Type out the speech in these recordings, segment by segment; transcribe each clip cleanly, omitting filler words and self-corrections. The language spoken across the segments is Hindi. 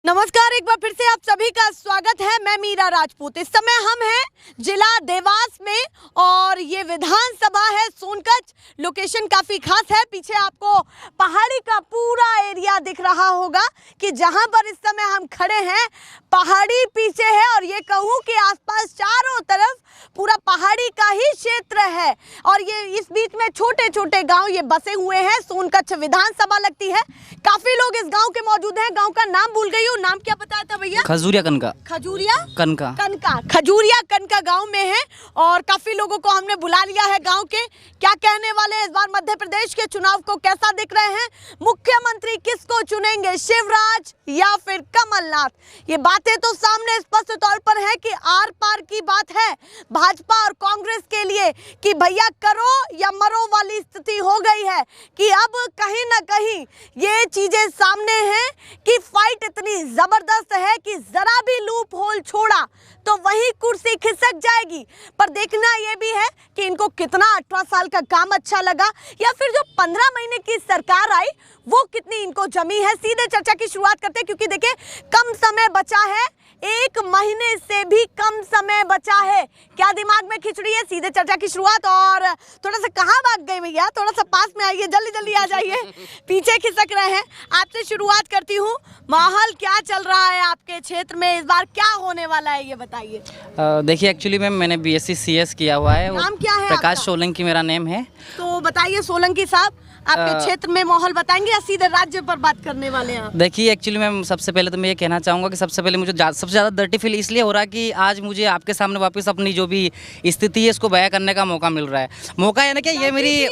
नमस्कार, एक बार फिर से आप सभी का स्वागत है। मैं मीरा राजपूत। इस समय हम हैं जिला देवास में और ये विधानसभा है सोनकच्छ। लोकेशन काफी खास है। पीछे आपको पहाड़ी का पूरा एरिया दिख रहा होगा कि जहां पर इस समय हम खड़े हैं पहाड़ी पीछे है और ये कहूँ कि आसपास चारों तरफ पूरा पहाड़ी का ही क्षेत्र है और ये इस बीच में छोटे छोटे गांव ये बसे हुए हैं। सोनकच्छ विधानसभा लगती है। काफी लोग इस गांव के मौजूद हैं। गांव का नाम भूल गई हूँ, नाम क्या बताया था भैया? खजूरिया कनका। खजूरिया कनका कनका खजूरिया कनका गांव में है और काफी लोगों को हमने बुला लिया है। गांव के क्या कहने वाले हैं इस बार मध्य प्रदेश के चुनाव को कैसा दिख रहे हैं, मुख्यमंत्री किसको चुनेंगे, शिवराज या फिर कमलनाथ? ये बातें तो सामने स्पष्ट तौर पर है कि आर पार की बात है भाजपा और कांग्रेस के लिए कि भैया करो या मरो वाली स्थिति हो गई है कि अब कहीं ना कहीं ये चीजें सामने हैं कि फाइट इतनी जबरदस्त है कि जरा भी लूप होल छोड़ा तो वही कुर्सी खिसक जाएगी। पर देखना ये भी है कि इनको कितना 18 साल का काम अच्छा लगा या फिर जो 15 महीने की सरकार आई वो कितनी इनको जमी है। सीधे चर्चा की शुरुआत करते हैं क्योंकि देखिए कम समय बचा है, 1 महीने से भी कम समय बचा है। क्या दिमाग में खिचड़ी है? सीधे चर्चा की शुरुआत। और थोड़ा सा कहाँ भाग गए भैया, थोड़ा सा पास में आइए, जल्दी जल्दी आ जाइए, पीछे खिसक रहे हैं। आपसे शुरुआत करती हूँ, माहौल क्या चल रहा है आपके क्षेत्र में, इस बार क्या होने वाला है ये बताइए। देखिए एक्चुअली मैम मैंने BSc CS किया हुआ है। नाम क्या है प्रकाश आपका? सोलंकी मेरा नेम है। तो बताइए सोलंकी साहब, आपके क्षेत्र में माहौल बताएंगे या सीधे राज्य पर बात करने वाले हैं? देखिए एक्चुअली मैम सबसे पहले तो मैं ये कहना चाहूँगा कि सबसे पहले मुझे सबसे ज़्यादा डर्टी फील इसलिए हो रहा है कि आज मुझे आपके सामने वापस अपनी जो भी स्थिति है इसको बयां करने का मौका मिल रहा है। मौका है ना क्या, ये मेरी,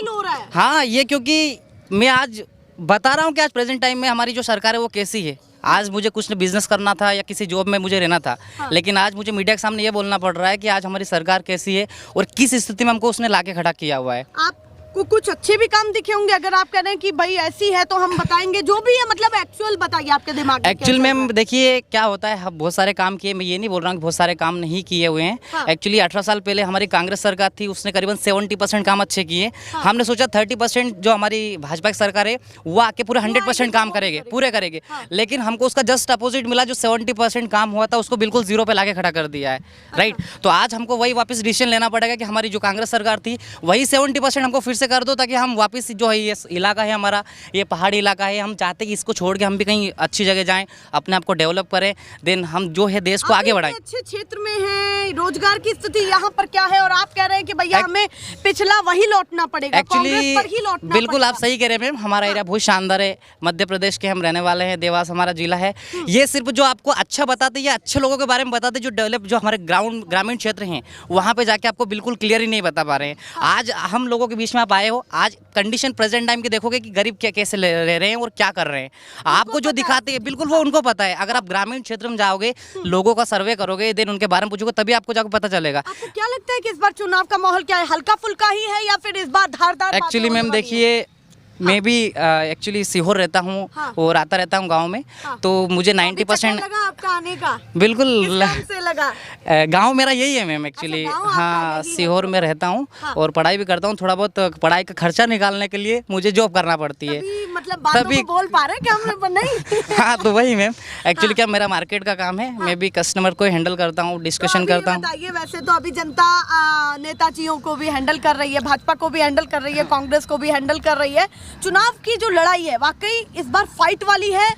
हाँ ये क्योंकि मैं आज बता रहा हूँ कि आज प्रेजेंट टाइम में हमारी जो सरकार है वो कैसी है। आज मुझे कुछ बिजनेस करना था या किसी जॉब में मुझे रहना था, लेकिन आज मुझे मीडिया के सामने ये बोलना पड़ रहा है कि आज हमारी सरकार कैसी है और किस स्थिति में हमको उसने लाके खड़ा किया हुआ है। आपको कुछ अच्छे भी काम दिखे होंगे, अगर आप कह रहे हैं कि भाई ऐसी है तो हम बताएंगे, जो भी है मतलब एक्चुअल बताइए आपके दिमाग में। एक्चुअली मैम देखिए क्या होता है, हम बहुत सारे काम किए, मैं ये नहीं बोल रहा हूँ कि बहुत सारे काम नहीं किए हुए हैं। एक्चुअली 18 साल पहले हमारी कांग्रेस सरकार थी, उसने करीबन 70% काम अच्छे किए। हमने सोचा 30% जो हमारी भाजपा की सरकार है वो आके पूरे 100% काम करेंगे, पूरे करेंगे, लेकिन हमको उसका जस्ट अपोजिट मिला। जो 70% काम हुआ था उसको बिल्कुल जीरो पे लाके खड़ा कर दिया है। राइट, तो आज हमको वही वापस डिसीजन लेना पड़ेगा कि हमारी जो कांग्रेस सरकार थी वही 70% हमको फिर से कर दो, ताकि हम वापस जो है ये इलाका है हमारा, ये पहाड़ी इलाका है, हम चाहते हैं कि इसको छोड़ के हम भी कहीं अच्छी जगह जाएं, अपने आप को डेवलप करें, देन हम जो है देश को आगे बढ़ाएं। अच्छे क्षेत्र में है, रोजगार की स्थिति यहाँ पर क्या है और आप कह रहे हैं कि भैया हमें पिछला वही लौटना पड़ेगा, एक्चुअली बिल्कुल आप सही कह रहे हैं मैम। हमारा एरिया बहुत शानदार है, मध्य प्रदेश के हम रहने वाले हैं, देवास हमारा जिला है। ये सिर्फ जो आपको अच्छा बताते या अच्छे लोगों के बारे में बताते, जो डेवलप जो हमारे ग्रामीण क्षेत्र हैं वहाँ पे जाके आपको बिल्कुल क्लियर ही नहीं बता पा रहे हैं। आज हम लोगों के बीच में आप आए हो, आज कंडीशन प्रेजेंट टाइम की देखोगे कि गरीब क्या कैसे रह रहे हैं और क्या कर रहे हैं। आपको जो दिखाते हैं बिल्कुल वो उनको पता है। अगर आप ग्रामीण क्षेत्र में जाओगे, लोगों का सर्वे करोगे, देन उनके बारे में पूछोगे, तभी आपको जाकर पता चलेगा। आपको क्या लगता है कि इस बार चुनाव का माहौल क्या है, हल्का फुल्का ही है या फिर इस बार धारदार? एक्चुअली मैम देखिए मैं भी एक्चुअली सीहोर रहता हूँ और आता रहता हूँ गांव में, तो मुझे 90% लगा आपका आने का? बिल्कुल से लगा। गांव मेरा यही है मैम एक्चुअली। हाँ, सीहोर में रहता हूँ और पढ़ाई भी करता हूँ। थोड़ा बहुत पढ़ाई का खर्चा निकालने के लिए मुझे जॉब करना पड़ती है, मतलब तभी बोल पा रहे हैं कैमरे पर नहीं। हाँ तो वही मैम एक्चुअली क्या मेरा मार्केट का काम है, मैं भी कस्टमर को हैंडल करता हूँ, डिस्कशन करता हूँ। बताइए, वैसे तो अभी जनता नेताजियों को भी हैंडल कर रही है, भाजपा को भी हैंडल कर रही है, कांग्रेस को भी हैंडल कर रही है। चुनाव की जो लड़ाई है वाकई इस बार फाइट वाली है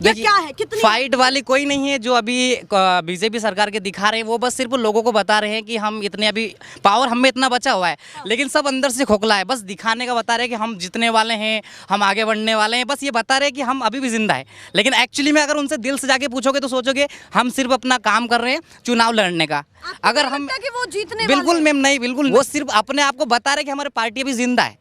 या क्या है? कितनी फाइट वाली कोई नहीं है। जो अभी बीजेपी सरकार के दिखा रहे हैं वो बस सिर्फ लोगों को बता रहे हैं कि हम इतने, अभी पावर हम में इतना बचा हुआ है, लेकिन सब अंदर से खोखला है। बस दिखाने का बता रहे हैं कि हम जीतने वाले हैं, हम आगे बढ़ने वाले हैं, बस ये बता रहे हैं कि हम अभी भी जिंदा है। लेकिन एक्चुअली में अगर उनसे दिल से जाके पूछोगे तो सोचोगे हम सिर्फ अपना काम कर रहे हैं चुनाव लड़ने का। अगर हम कि वो जीतने बिल्कुल मैम नहीं, बिल्कुल वो सिर्फ अपने आप को बता रहे हैं कि हमारी पार्टी अभी जिंदा है।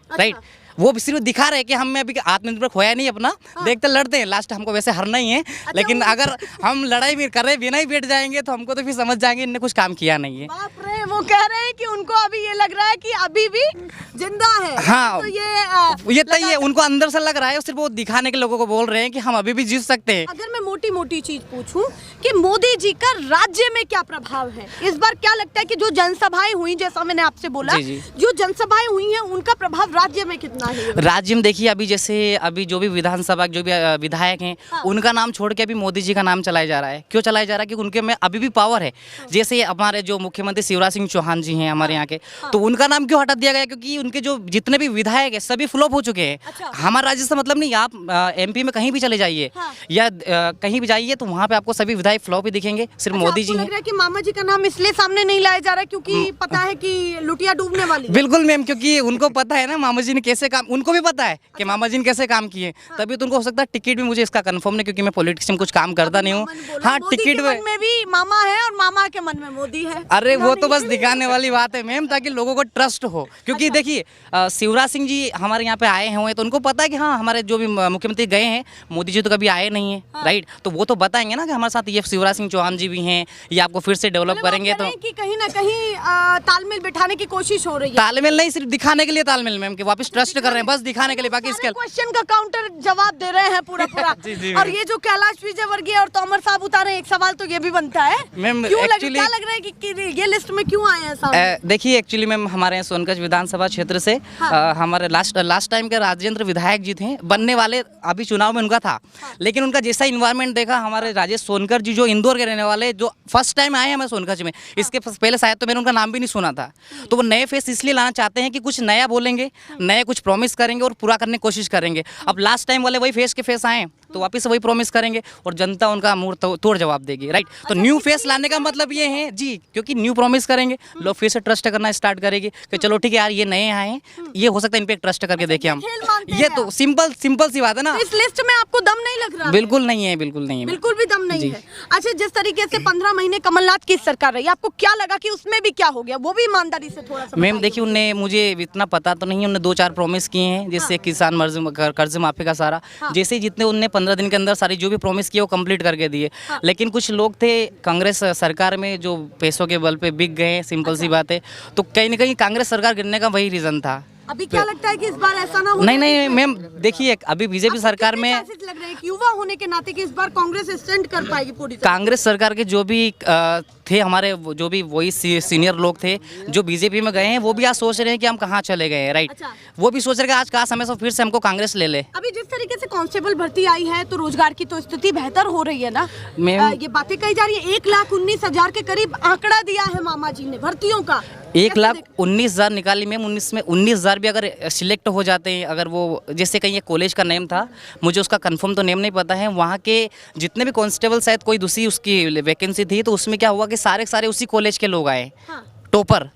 राइट, वो भी सिर्फ दिखा रहे हैं कि हमें अभी आत्मनिर्भर खोया नहीं अपना। देखते लड़ते हैं, लास्ट हमको वैसे हारना ही है। लेकिन अगर हम लड़ाई भी कर रहे बिना ही बैठ जाएंगे तो हमको तो फिर समझ जाएंगे इनने कुछ काम किया नहीं है। बाप रे, वो वो कह रहे हैं कि उनको अभी ये लग रहा है कि अभी भी जिंदा है। हाँ, तो ये तय है, उनको अंदर से लग रहा है, सिर्फ वो दिखाने के लोगों को बोल रहे हैं कि हम अभी भी जीत सकते हैं। अगर मैं मोटी मोटी चीज पूछूं कि मोदी जी का राज्य में क्या प्रभाव है इस बार, क्या लगता है कि जो जनसभाएं हुई, जैसा मैंने आपसे बोला, जी, जी। जो जनसभाएं हुई हैं उनका प्रभाव राज्य में कितना है? राज्य में देखिए, अभी जो भी विधानसभा जो भी विधायक हैं, उनका नाम छोड़ के अभी मोदी जी का नाम चलाया जा रहा है। क्यों चलाया जा रहा है? क्योंकि उनके में अभी भी पावर है। जैसे हमारे जो मुख्यमंत्री शिवराज सिंह चौहान जी हैं हमारे यहाँ के, तो उनका नाम क्यों हटा दिया गया? क्योंकि उनके जो जितने भी विधायक हैं सभी फ्लॉप हो चुके हैं। अच्छा। हमारा राज्य से मतलब नहीं, आप एमपी में कहीं भी चले जाइए या कहीं भी जाइए तो वहाँ पे आपको सभी विधायक फ्लॉप ही दिखेंगे, सिर्फ मोदी जी लग हैं। रहा है कि मामा जी का नाम इसलिए सामने नहीं लाया जा रहा है क्योंकि पता है कि लुटिया डूबने वाली है। बिल्कुल मैम, क्योंकि उनको पता है ना मामा जी ने कैसे काम, उनको भी पता है कि मामा जी ने कैसे काम किए, तभी तो उनको हो सकता है टिकट भी, मुझे इसका कंफर्म नहीं क्योंकि मैं पॉलिटिक्स में कुछ काम करता नहीं हूँ। हाँ, टिकट में भी मामा है और मामा के मन में मोदी है। अरे वो तो बस दिखाने वाली बात है मैम, ताकि लोगों को ट्रस्ट हो। क्योंकि देखिए, शिवराज सिंह जी हमारे यहाँ पे आए हुए हैं तो उनको पता है कि हाँ, हमारे जो भी मुख्यमंत्री गए हैं, मोदी जी तो कभी आए नहीं है, राइट? तो वो तो बताएंगे ना कि हमारे साथ ये शिवराज सिंह चौहान जी भी हैं, ये आपको फिर से डेवलप करेंगे। तो कि कहीं ना कहीं तालमेल बिठाने की कोशिश हो रही है। तालमेल नहीं, सिर्फ दिखाने के लिए तालमेल मैम, कि वापस ट्रस्ट कर रहे हैं, बस दिखाने के लिए, बाकी इसके क्वेश्चन का काउंटर जवाब दे रहे हैं पूरा पूरा। जी, और ये जो कैलाश विजयवर्गीय और तोमर साहब उतारे, एक सवाल तो ये भी बनता है मैम, क्या actually- लग रहा है कि ये लिस्ट में क्यों आए हैं साहब? देखिए, एक्चुअली मैम हमारे यहाँ सोनकच विधानसभा क्षेत्र से हमारे लास्ट टाइम के राजेंद्र विधायक जी थे, बनने वाले, अभी चुनाव में उनका था, लेकिन उनका जैसा इन्वायरमेंट देखा, हमारे राजेश सोनकर जी जो इंदौर के रहने वाले, जो फर्स्ट टाइम आए हैं हमारे सोनकच में, इसके पहले शायद तो मैंने उनका नाम भी नहीं सुना था। तो वो नए फेस इसलिए लाना चाहते हैं कि कुछ नया बोलेंगे, नए कुछ प्रॉमिस करेंगे और पूरा करने की कोशिश करेंगे। अब लास्ट टाइम वाले वही फेस के फेस आए तो वापस वही प्रॉमिस करेंगे और जनता उनका मुंह तोड़ जवाब देगी, राइट? तो न्यू फेस लाने का मतलब ये है जी, क्योंकि न्यू प्रॉमिस करेंगे, लोग फिर से ट्रस्ट करना स्टार्ट करेंगे कि चलो ठीक है यार, ये नए आए हैं, ये हो सकता है इन पे ट्रस्ट करके देखिए हम। ये तो सिंपल सी बात है ना। इस लिस्ट में आपको दम नहीं लग रहा? बिल्कुल नहीं है, बिल्कुल नहीं है, बिल्कुल भी दम नहीं है। अच्छा, जिस तरीके से 15 महीने कमलनाथ की सरकार रही, आपको क्या लगा कि उसमें भी क्या हो गया? वो भी ईमानदारी से थोड़ा सा मैम देखिए, उनने, मुझे इतना पता तो नहीं, उन्होंने 2-4 प्रॉमिस किए हैं, जैसे किसान कर्ज माफी का सारा, जैसे जितने उनने 15 दिन के अंदर सारी जो भी प्रॉमिस किए वो कंप्लीट करके दिए। लेकिन कुछ लोग थे कांग्रेस सरकार में जो पैसों के बल पे बिक गए, सिंपल सी बात है। तो कहीं ना कहीं कांग्रेस सरकार गिरने का वही रीजन था। अभी क्या लगता है कि इस बार ऐसा ना हो? नहीं मैम, देखिए अभी बीजेपी सरकार में लग रहा है कि युवा होने के नाते कि इस बार कांग्रेस स्टैंड कर पाएगी पूरी तरह? कांग्रेस सरकार के जो भी थे हमारे, जो भी वही सीनियर लोग थे जो बीजेपी में गए हैं, वो भी आज सोच रहे हैं कि हम कहाँ चले गए हैं, राइट? अच्छा। वो भी सोच रहे हैं आज काश हमें फिर से हमको कांग्रेस ले ले। अभी जिस तरीके से कांस्टेबल भर्ती आई है तो रोजगार की तो स्थिति बेहतर हो रही है ना? ये बातें कही जा रही है, 1,19,000 के करीब आंकड़ा दिया है मामा जी ने भर्तियों का। 1,19,000 निकाली मैम। 19,000 भी अगर सिलेक्ट हो जाते हैं, अगर वो, जैसे कहीं एक कॉलेज का नेम था, मुझे उसका कंफर्म तो नेम नहीं पता है, वहाँ के जितने भी कांस्टेबल, शायद कोई दूसरी उसकी वैकेंसी थी, तो उसमें क्या हुआ कि सारे उसी कॉलेज के लोग आए। हाँ। टॉपर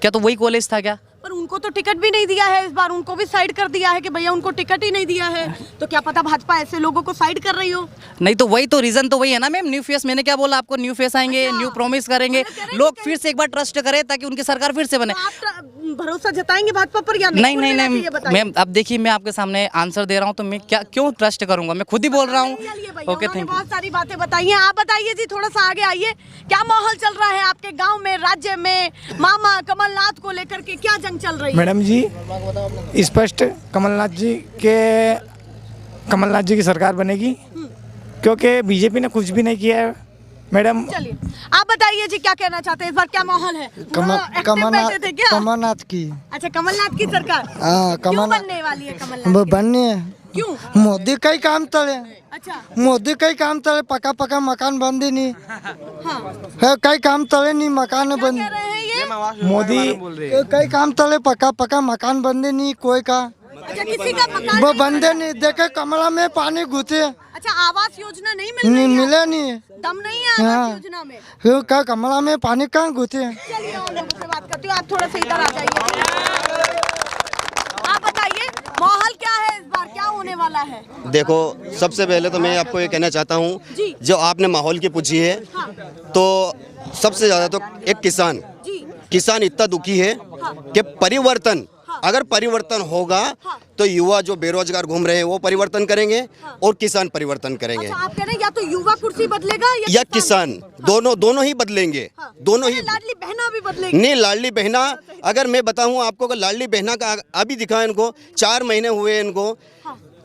क्या तो वही कॉलेज था क्या? पर उनको तो टिकट भी नहीं दिया है इस बार, उनको भी साइड कर दिया है कि भैया उनको टिकट ही नहीं दिया है। तो क्या पता भाजपा ऐसे लोगों को साइड कर रही हो? नहीं तो वही तो रीजन तो वही है ना मैम, न्यू फेस। मैंने क्या बोला आपको, न्यू फेस आएंगे, न्यू प्रॉमिस करेंगे, लोग फिर से एक बार ट्रस्ट करें ताकि उनकी सरकार फिर से बने। तो आप भरोसा जताएंगे भाजपा पर या नहीं मैम, अब देखिए मैं आपके सामने आंसर दे रहा हूँ तो मैं क्यों ट्रस्ट करूंगा, मैं खुद ही बोल रहा हूँ। Okay, thank you. बहुत सारी बातें बताई हैं, आप बताइए जी, थोड़ा सा आगे आइए, क्या माहौल चल रहा है आपके गांव में, राज्य में? मामा कमलनाथ को लेकर के क्या जंग चल रही है? मैडम जी, स्पष्ट कमलनाथ जी की सरकार बनेगी, क्योंकि बीजेपी ने कुछ भी नहीं किया है मैडम। चलिए आप बताइए जी, क्या कहना चाहते हैं, इस बार क्या माहौल है? कमलनाथ की। अच्छा, कमलनाथ की सरकार क्यों बनने वाली है? कमलनाथ बनने क्यों? मोदी का ही काम तले। अच्छा, मोदी का ही काम तले, पका मकान बंदी नहीं हाँ, कई काम तले नहीं, मकान बंद। कह रहे हैं ये? मोदी कई काम तले, पका मकान बंदी नहीं कोई का। अच्छा, किसी का मकान वो नहीं बंदे नहीं देखे, कमला में पानी घुसे। अच्छा, आवास योजना नहीं मिल रही है? मिले नहीं, दम नहीं है आवास योजना में। फिर क्या कमला में पानी कहाँ घुसे? चलिए उन लोगों से बात करती हूँ, आप थोड़ा सा इधर आ जाइए। आप बताइए माहौल क्या है इस बार, क्या होने वाला है? देखो, सबसे पहले तो मैं आपको ये कहना चाहता हूँ, जो आपने माहौल की पूछी है, तो सबसे ज्यादा तो एक किसान इतना दुखी है कि परिवर्तन, अगर परिवर्तन होगा तो युवा जो बेरोजगार घूम रहे हैं वो परिवर्तन करेंगे और किसान परिवर्तन करेंगे। अच्छा, आप कह रहे हैं या तो युवा कुर्सी बदलेगा या किसान, दोनों ही बदलेंगे, दोनों ही। लाडली बहना भी बदलेगी? नहीं, लाडली बहना अगर मैं बताऊं आपको कि लाडली बहना का अभी दिखा इनको 4 महीने हुए इनको,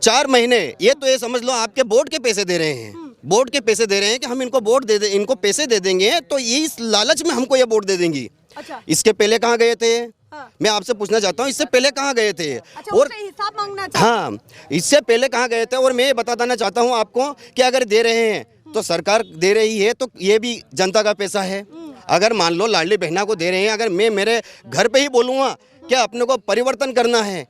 4 महीने। ये तो ये समझ लो आपके बोर्ड के पैसे दे रहे हैं, बोर्ड के पैसे दे रहे हैं कि हम इनको वोट दे दे, इनको पैसे दे देंगे तो ये इस लालच में हमको ये वोट दे देंगी। अच्छा, इसके पहले कहाँ गए थे? मैं आपसे पूछना चाहता हूँ, इससे पहले कहाँ गए थे? अच्छा, और उससे हिसाब मांगना चाहते हैं? हाँ, इससे पहले कहाँ गए थे? और मैं ये बता देना चाहता हूँ आपको कि अगर दे रहे हैं तो सरकार दे रही है तो ये भी जनता का पैसा है। अगर मान लो लाडली बहना को दे रहे हैं, अगर मैं मेरे घर पे ही बोलूँगा कि अपने को परिवर्तन करना है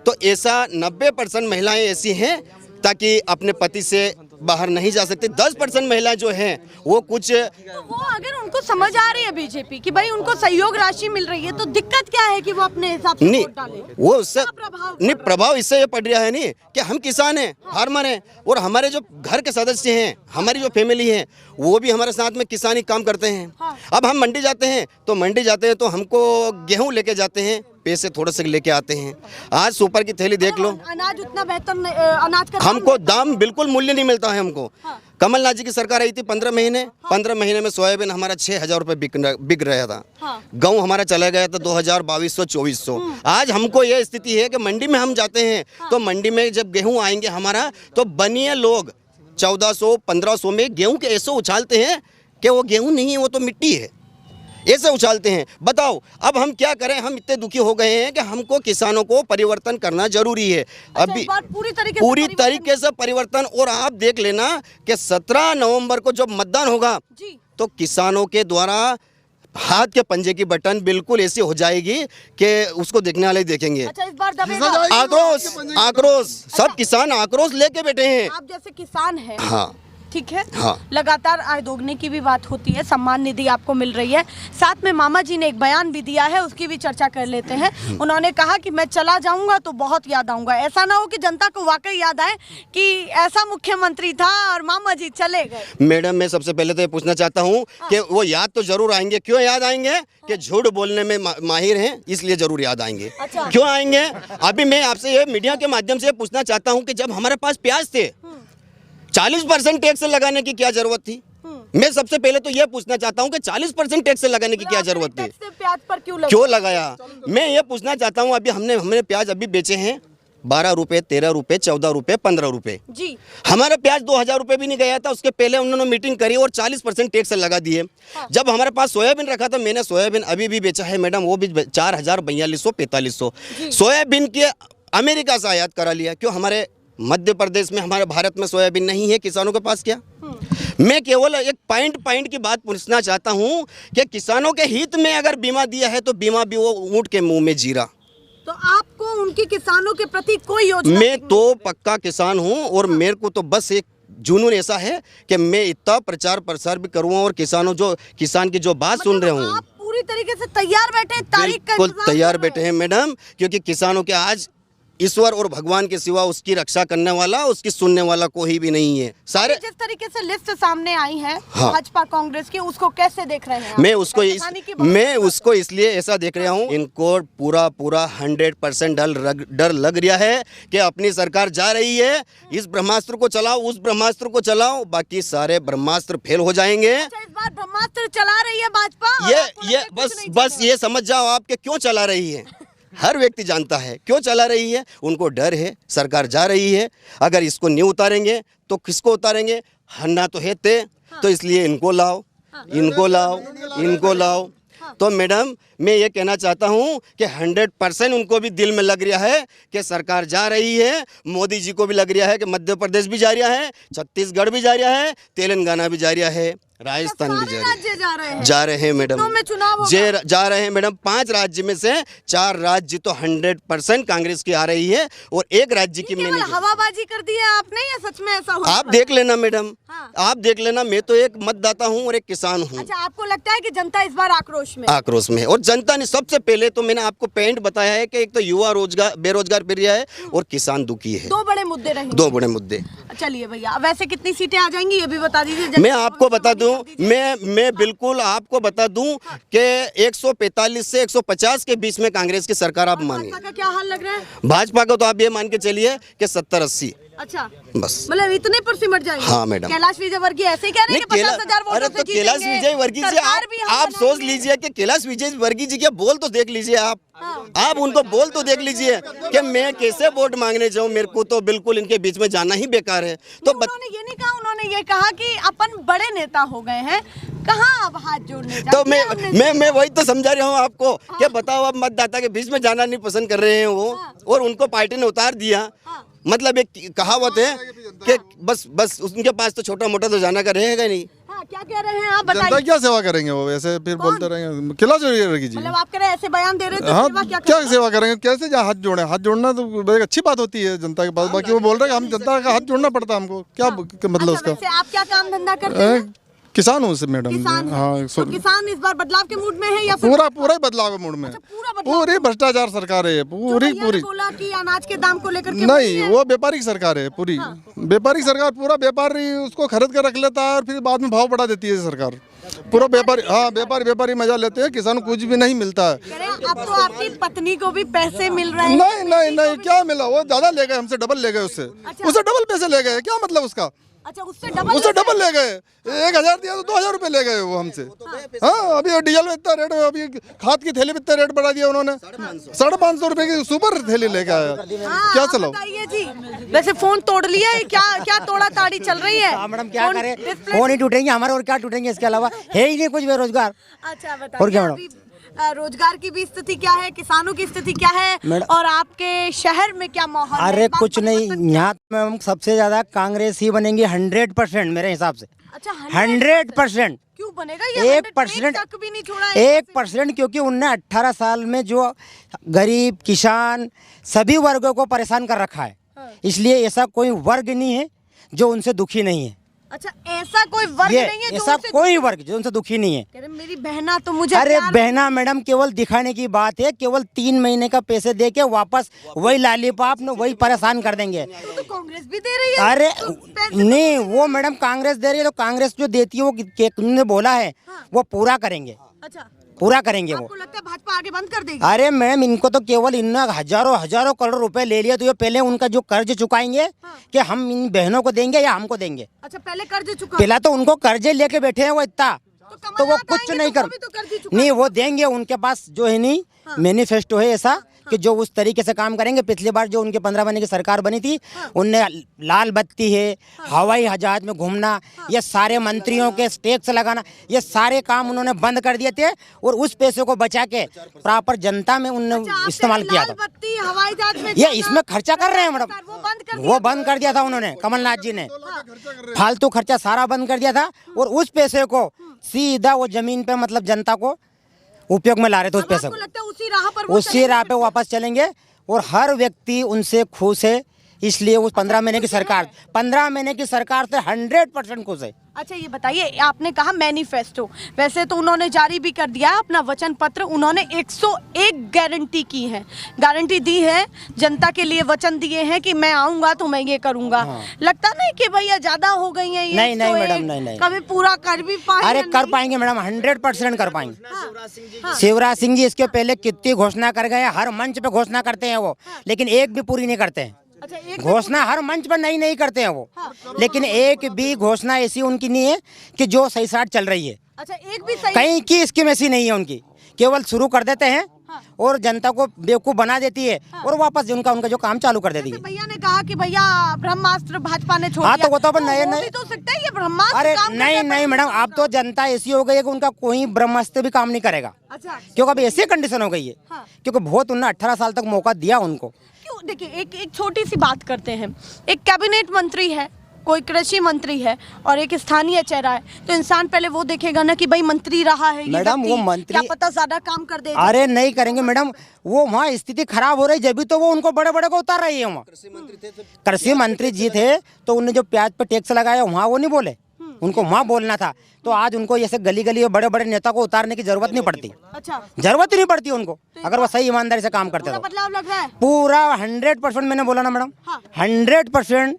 तो ऐसा 90% महिलाएं ऐसी हैं ताकि अपने पति से बाहर नहीं जा सकते। 10% महिलाएं जो हैं वो कुछ तो वो अगर उनको समझ आ रही है बीजेपी कि भाई उनको सहयोग राशि मिल रही है तो दिक्कत क्या है कि वो अपने हिसाब से नहीं, वोट डाले? वो उससे क्या प्रभाव नहीं, प्रभाव इससे ये पड़ रहा है नहीं कि हम किसान हैं, फार्मर हैं, और हमारे जो घर के सदस्य हैं, हमारी जो फैमिली है वो भी हमारे साथ में किसानी काम करते हैं। अब हम मंडी जाते हैं तो हमको गेहूं लेके जाते हैं, पैसे थोड़े से लेके आते हैं। आज सुपर की थैली देख लो, अनाज उतना बेहतर अनाज का हमको दाम बिल्कुल मूल्य नहीं मिलता है हमको। कमलनाथ जी की सरकार आई थी 15 महीने, 15 महीने में सोयाबीन हमारा 6,000 रुपये बिक रहा था। गेहूं हमारा चला गया था 2,000, 2,200, आज हमको ये स्थिति है कि मंडी में हम जाते हैं तो मंडी में जब गेहूं आएंगे हमारा तो बनिए लोग 1400, 1500 में गेहूं के ऐसे उछालते हैं कि वो गेहूं नहीं है, वो तो मिट्टी है, ऐसे उछालते हैं। बताओ अब हम क्या करें? हम इतने दुखी हो गए हैं कि हमको किसानों को परिवर्तन करना जरूरी है। अभी पूरी तरीके से परिवर्तन। और आप देख लेना कि 17 नवंबर को जब मतदान होगा तो किसानों के द्वारा हाथ के पंजे की बटन बिल्कुल ऐसी हो जाएगी कि उसको देखने वाले देखेंगे। अच्छा, इस बार दबेगा? आक्रोश, सब किसान आक्रोश लेके बैठे हैं। आप जैसे किसान हैं, हाँ ठीक है, हाँ। लगातार आय दोगुने की भी बात होती है, सम्मान निधि आपको मिल रही है, साथ में मामा जी ने एक बयान भी दिया है, उसकी भी चर्चा कर लेते हैं। उन्होंने कहा कि मैं चला जाऊंगा तो बहुत याद आऊंगा। ऐसा ना हो कि जनता को वाकई याद आए कि ऐसा मुख्यमंत्री था और मामा जी चले गए। मैडम, मैं सबसे पहले तो ये पूछना चाहता हूँ कि वो याद तो जरूर आएंगे। क्यों याद आएंगे? कि झूठ बोलने में माहिर हैं, इसलिए जरूर याद आएंगे। अच्छा। क्यों आएंगे? अभी मैं आपसे ये मीडिया के माध्यम से पूछना चाहता हूँ कि जब हमारे पास प्याज थे 40% टैक्स लगाने की क्या जरूरत थी? मैं सबसे पहले तो ये पूछना चाहता हूँ कि 40% टैक्स लगाने की क्या जरूरत थी? प्याज पर क्यों लगाया? मैं ये पूछना चाहता हूँ। अभी हमने प्याज अभी बेचे हैं 12 रुपए, 13 रुपए, 14 रुपए, 15 रुपए जी। हमारा प्याज 2,000 रुपए भी नहीं गया था, उसके पहले उन्होंने मीटिंग करी और 40% टैक्स लगा दिए। जब हमारे पास सोयाबीन रखा था, मैंने सोयाबीन अभी भी बेचा है मैडम, वो भी 4,000, 4,200, 4,500 सोयाबीन के अमेरिका से आयात करा लिया। क्यों? हमारे मध्य प्रदेश में, हमारे भारत में सोयाबीन नहीं है, किसानों के पास क्या? मैं केवल एक पॉइंट की बात पूछना चाहता हूं कि किसानों के हित में अगर बीमा दिया है तो बीमा भी वो ऊंट के मुंह में जीरा। तो आपको उनके किसानों के प्रति कोई योजना? मैं तो पक्का किसान हूं और मेरे को तो बस एक जुनून ऐसा है कि मैं इतना प्रचार प्रसार भी करूँ और किसान की जो बात सुन रहे हूँ। आप पूरी तरीके से तैयार बैठे, तारीख का बिल्कुल तैयार बैठे हैं मैडम, क्योंकि किसानों के आज ईश्वर और भगवान के सिवा उसकी रक्षा करने वाला, उसकी सुनने वाला कोई भी नहीं है। सारे जिस तरीके से लिस्ट सामने आई है हाँ। भाजपा कांग्रेस की, उसको कैसे देख रहे हैं? मैं उसको इसलिए ऐसा देख रहा हूँ, इनको पूरा 100% डर लग रहा है कि अपनी सरकार जा रही है, इस ब्रह्मास्त्र को चलाओ, उस ब्रह्मास्त्र को चलाओ, बाकी सारे ब्रह्मास्त्र फेल हो जाएंगे। अच्छा, इस बार ब्रह्मास्त्र चला रही है भाजपा? ये बस ये समझ जाओ आप कि क्यों चला रही है। हर व्यक्ति जानता है क्यों चला रही है। उनको डर है, सरकार जा रही है, अगर इसको नहीं उतारेंगे तो किसको उतारेंगे? हन्ना तो है तो इसलिए इनको लाओ। तो मैडम, मैं ये कहना चाहता हूँ कि 100% उनको भी दिल में लग रहा है कि सरकार जा रही है। मोदी जी को भी लग रहा है कि मध्य प्रदेश भी जा रहा है, छत्तीसगढ़ भी जा रहा है, तेलंगाना भी जा रहा है, राजस्थान भी जा रहे हैं मैडम, जा रहे हैं मैडम। 5 राज्य में से 4 राज्य तो 100% कांग्रेस की आ रही है और एक राज्य की मैंने हवाबाजी कर दी है आपने, या सच में ऐसा हुआ? आप देख लेना मैडम, आप देख लेना। मैं तो एक मतदाता हूँ और एक किसान हूँ। अच्छा, आपको लगता है कि जनता इस बार आक्रोश में? और जनता ने सबसे पहले तो मैंने आपको पॉइंट बताया है कि एक तो युवा बेरोजगार फिर रहा है और किसान दुखी है। 2 बड़े मुद्दे रहेंगे। 2 बड़े मुद्दे। चलिए भैया, वैसे कितनी सीटें आ जाएंगी ये भी बता दीजिए। मैं आपको बता दूं हूँ मैं बिल्कुल आपको बता दूं कि 145 से 150 के बीच में कांग्रेस की सरकार आप मानिए। भाजपा का क्या हाल लग रहा है? भाजपा को तो आप ये मान के चलिए कि 70-80 अच्छा, बस। मतलब इतने पर सिमट जाएंगे? हाँ मैडम। कैलाश विजयवर्गीय ऐसे ही कह रहे हैं कि 50,000 वोटों अरे से तो कैलाश जीतेंगे, विजयवर्गीय जी सरकार भी हम आप सोच बनाएंगे। लीजिए कि कैलाश विजयवर्गीय जी के बोल तो देख लीजिए आप उनको बोल तो देख लीजिए कि मैं कैसे वोट मांगने जाऊं, मेरे को तो बिल्कुल इनके बीच में जाना ही बेकार है। तो उन्होंने ये नहीं कहा, उन्होंने ये कहा कि अपन बड़े नेता हो गए हैं, कहाँ अब हाथ जोड़ने तो जाते हैं हमने? मैं वही तो समझा रहा हूँ आपको कि बताओ अब मतदाता के बीच में जाना नहीं पसंद कर रहे हैं वो, और उनको पार्टी ने उतार दिया। मतलब एक कहावत है कि बस उनके पास तो छोटा मोटा तो जाना का रहेगा नहीं। हाँ, क्या कह रहे हैं आप जनता बताइए? क्या सेवा करेंगे वो ऐसे फिर बोलते रहेंगे कैलाश विजयवर्गीय जी। मतलब आप कह रहे हैं ऐसे बयान दे रहे थे, हाँ सेवा क्या क्या करना? सेवा करेंगे, कैसे हाथ जोड़े, हाथ जोड़ना तो एक अच्छी बात होती है जनता के पास। बाकी वो बोल रहे हैं हम जनता का हाथ जोड़ना पड़ता है हमको, क्या मतलब अच्छा, उसका। वैसे आप क्या काम धंधा करते हैं? किसान हूँ मैडम। किसान हैं। हाँ तो किसान इस बार बदलाव के मूड में है या फिर पूरा ही बदलाव है मूड में। पूरा बदलाव? पूरी भ्रष्टाचार सरकार है, जो पूरी भैया ने बोला कि अनाज के दाम को लेकर के नहीं वो व्यापारिक सरकार है पूरी। व्यापारिक सरकार, पूरा व्यापारी उसको खरीद कर रख लेता है और फिर बाद में भाव बढ़ा देती है सरकार। पूरा व्यापारी, हाँ व्यापारी मजा लेते हैं, किसान को कुछ भी नहीं मिलता है। कह रहे हैं अब तो आपकी पत्नी को भी पैसे मिल रहे हैं। नहीं क्या मिला, वो ज्यादा ले गए हमसे, डबल ले गए उससे डबल पैसे ले गए। क्या मतलब उसका? अच्छा, उससे डबल ले गए। 1,000 दिया तो 2,000 रुपए ले गए वो हमसे। हाँ अभी डीजल में इतना रेट, अभी खाद की थैली में इतना रेट बढ़ा दिया उन्होंने। 550 रुपए की सुपर थैली लेके आया। क्या चलो बताइए जी, वैसे फोन तोड़ लिया है क्या तोड़ा ताड़ी चल रही है? मैडम क्या करें, फोन ही टूटेंगे हमारे और क्या टूटेंगे, इसके अलावा है ही नहीं कुछ बेरोजगार। अच्छा और बताइए, क्या मैडम? अभी, रोजगार की भी स्थिति क्या है, किसानों की स्थिति क्या है, और आपके शहर में क्या माहौल है? अरे बात कुछ नहीं, परिवर्तन यहाँ मैम सबसे ज्यादा कांग्रेस ही बनेंगी 100% मेरे हिसाब से। अच्छा 100% क्यों बनेगा ये? 1% तक भी नहीं छोड़ा है 1% क्योंकि उनने 18 साल में जो गरीब किसान सभी वर्गों को परेशान कर रखा है, इसलिए ऐसा कोई वर्ग नहीं है जो उनसे दुखी नहीं है। अच्छा, ऐसा कोई वर्ग ये नहीं है जो ऐसा उनसे- कोई वर्ग जो उनसे दुखी नहीं है। कह रहे मेरी बहना तो मुझे अरे प्यार- बहना मैडम केवल दिखाने की बात है, केवल 3 महीने का पैसे दे के वापस वही लालीपाप ने वही परेशान कर देंगे। तो कांग्रेस भी दे रही है। अरे तो पैसे नहीं, वो मैडम कांग्रेस दे रही है तो कांग्रेस जो देती है वो उन्होंने बोला है वो पूरा करेंगे, अच्छा, पूरा करेंगे वो। आपको लगता है भाजपा आगे बंद कर देगी? अरे मैम इनको तो केवल इन हजारों करोड़ रुपए ले लिया, तो ये पहले उनका जो कर्ज चुकाएंगे कि हम इन बहनों को देंगे या हमको देंगे। अच्छा, पहले कर्ज चुका, पहला तो उनको कर्जे लेके बैठे हैं वो इतना, तो वो कुछ आएंगे नहीं तो कर, वो भी तो कर्ज ही चुका- नहीं वो देंगे। उनके पास जो है नहीं मैनिफेस्टो है ऐसा कि जो उस तरीके से काम करेंगे। पिछली बार जो उनके 15 महीने की सरकार बनी थी उनने लाल बत्ती है, हवाई जहाज में घूमना, ये सारे मंत्रियों के टैक्स लगाना, ये सारे काम उन्होंने बंद कर दिए थे और उस पैसे को बचा के प्रॉपर जनता में उन्होंने अच्छा, आप इस्तेमाल कह किया रहे था। लाल बत्ती, हवाई जहाज में ये जाना, इसमें खर्चा कर रहे हैं मैडम, वो बंद कर वो बंद कर दिया था उन्होंने, कमलनाथ जी ने फालतू खर्चा सारा बंद कर दिया था और उस पैसे को सीधा वो जमीन पे मतलब जनता को उपयोग में ला रहे थे। उस पैसे आपको को लगता है उसी राह पर वो उसी चलेंगे? राह पे वापस चलेंगे और हर व्यक्ति उनसे खुश है, इसलिए उस 15 महीने की सरकार से 100% खुश है। अच्छा ये बताइए, आपने कहा मैनिफेस्टो, वैसे तो उन्होंने जारी भी कर दिया है अपना वचन पत्र। उन्होंने 101 गारंटी की है, गारंटी दी है, जनता के लिए वचन दिए हैं कि मैं आऊंगा तो मैं ये करूंगा। लगता नहीं कि भैया ज्यादा हो गई है ये? नहीं, नहीं 101, मैडम, नहीं, नहीं। कभी पूरा कर भी पाएंगे? अरे कर पाएंगे मैडम, 100% कर पाएंगे। शिवराज सिंह जी इसके पहले कितनी घोषणा कर गए, हर मंच पे घोषणा करते हैं वो, लेकिन एक भी पूरी नहीं करते हैं। अच्छा, एक घोषणा हर मंच पर नहीं करते हैं वो, लेकिन एक भी घोषणा ऐसी उनकी नहीं है कि जो सही साथ चल रही है। अच्छा, एक भी सही कहीं की स्कीम ऐसी नहीं है उनकी, केवल शुरू कर देते हैं और जनता को बेवकूफ बना देती है और वापस उनका जो काम चालू कर देती है। भैया ने कहा कि भैया ब्रह्मास्त्र भाजपा ने छोड़ हाँ, दिया, तो वो तो अपन नए हो नए- भी तो सकता है ये ब्रह्मास्त्र अरे काम नहीं करता है। मैडम, अब तो जनता ऐसी हो गई है कि उनका कोई ब्रह्मास्त्र भी काम नहीं करेगा, अच्छा, क्योंकि अभी ऐसी कंडीशन हो गई है। हाँ। क्योंकि बहुत उन्होंने 18 साल तक मौका दिया उनको। क्यों? देखिए एक छोटी सी बात करते हैं, एक कैबिनेट मंत्री है, कोई कृषि मंत्री है और एक स्थानीय चेहरा है, तो इंसान पहले वो देखेगा ना कि भाई मंत्री रहा है ये मैडम, व्यक्ति, वो मंत्री- क्या पता ज्यादा काम कर दे। अरे नहीं करेंगे मैडम, वो वहाँ स्थिति खराब हो रही जब भी तो वो उनको बड़े को उतार रही है। वहाँ कृषि मंत्री जी थे तो उन्होंने जो प्याज पे टैक्स लगाया वहाँ वो नहीं बोले, उनको वहाँ बोलना था। तो आज उनको ऐसे गली गली बड़े नेता को उतारने की जरूरत नहीं पड़ती, अच्छा, जरूरत ही नहीं पड़ती उनको, अगर वो सही ईमानदारी से काम करते पूरा तो। बदलाव लग रहा है। पूरा 100% मैंने बोला ना मैडम, हाँ। 100%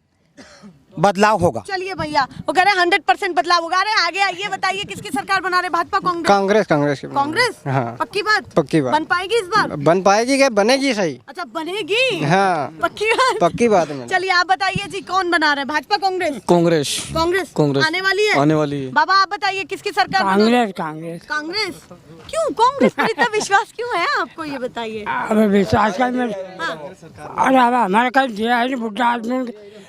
बदलाव होगा। चलिए भैया, वो कह रहे हैं 100% बदलाव होगा। अरे आगे आइए, बताइए किसकी सरकार बना रहे, भाजपा कांग्रेस? कांग्रेस कांग्रेस? हाँ। पक्की बात? पक्की बात। बन पाएगी इस बार? बन पाएगी क्या? बनेगी सही। अच्छा बनेगी? हाँ पक्की बात? पक्की बात है। चलिए आप बताइए जी, कौन बना रहे, भाजपा कांग्रेस? कांग्रेस कांग्रेस आने वाली है? आने वाली है। बाबा आप बताइए किसकी सरकार बना रहे? कांग्रेस? क्यों कांग्रेस पर इतना विश्वास क्यों है आपको, ये बताइए। अब विश्वास कर मैं हाँ। अरे अब हमारे कल दिया है नहीं बुढ़ा आदमी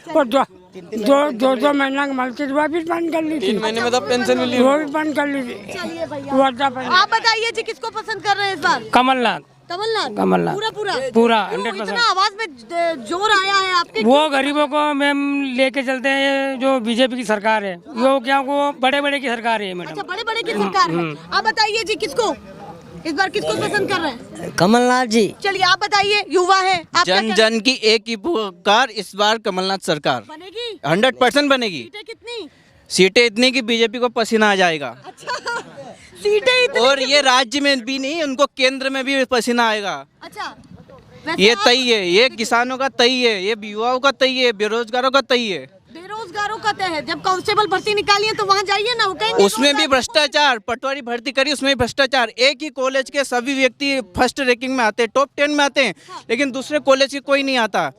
को दो महीना की मल्टी वापिस बंद कर ली थी। 3 महीने में तो पेंशन मिली, वो भी बंद कर ली थी। चलिए भैया आप बताइए जी, किसको पसंद कर रहे हैं इस बार? कमलनाथ कमलनाथ पूरा 100%। इतना आवाज में जोर आया है आपके? वो गरीबों को मैम लेके चलते हैं, जो बीजेपी की सरकार है वो क्या, वो बड़े बड़े की सरकार है मैडम। अच्छा बड़े बड़े की सरकार है। आप बताइए जी, किसको इस बार किसको पसंद कर रहे हैं? कमलनाथ जी। चलिए आप बताइए, युवा है आप, जन जन की एक ही पुकार, इस बार कमलनाथ सरकार बनेगी? 100% बनेगी। सीटें कितनी? सीटें इतनी कि बीजेपी को पसीना आ जाएगा। अच्छा सीटें इतनी? और ये राज्य में भी नहीं, उनको केंद्र में भी पसीना आएगा। अच्छा वैसे ये आप तय है, ये किसानों का तय है, ये युवाओं का तय है, बेरोजगारों का तय है। बेरोजगारों का तय है। जब कांस्टेबल भर्ती निकाली है तो वहाँ जाइए ना, वो कहेंगे उसमें भी भ्रष्टाचार, पटवारी भर्ती करी उसमें भी भ्रष्टाचार। एक ही कॉलेज के सभी व्यक्ति फर्स्ट रैंकिंग में आते हैं, टॉप 10 में आते हैं, लेकिन दूसरे कॉलेज के कोई नहीं आता।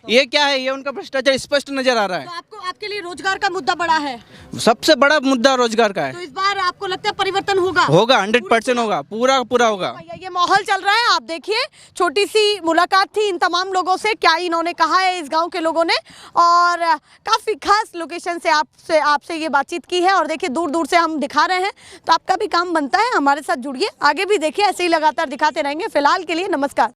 ये क्या है, ये उनका भ्रष्टाचार स्पष्ट नजर आ रहा तो आपको, आपके लिए रोजगार का मुद्दा बड़ा है? है। सबसे बड़ा मुद्दा रोजगार का तो है। इस बार आपको लगता है परिवर्तन होगा? 100% होगा, पूरा होगा। भैया ये माहौल चल रहा है, आप देखिए। छोटी सी मुलाकात थी इन तमाम लोगों से, क्या इन्होंने कहा है इस गांव के लोगों ने, और काफ़ी खास लोकेशन से आपसे ये बातचीत की है। और देखिए दूर दूर से हम दिखा रहे हैं, तो आपका भी काम बनता है, हमारे साथ जुड़िए, आगे भी देखिए, ऐसे ही लगातार दिखाते रहेंगे। फिलहाल के लिए नमस्कार।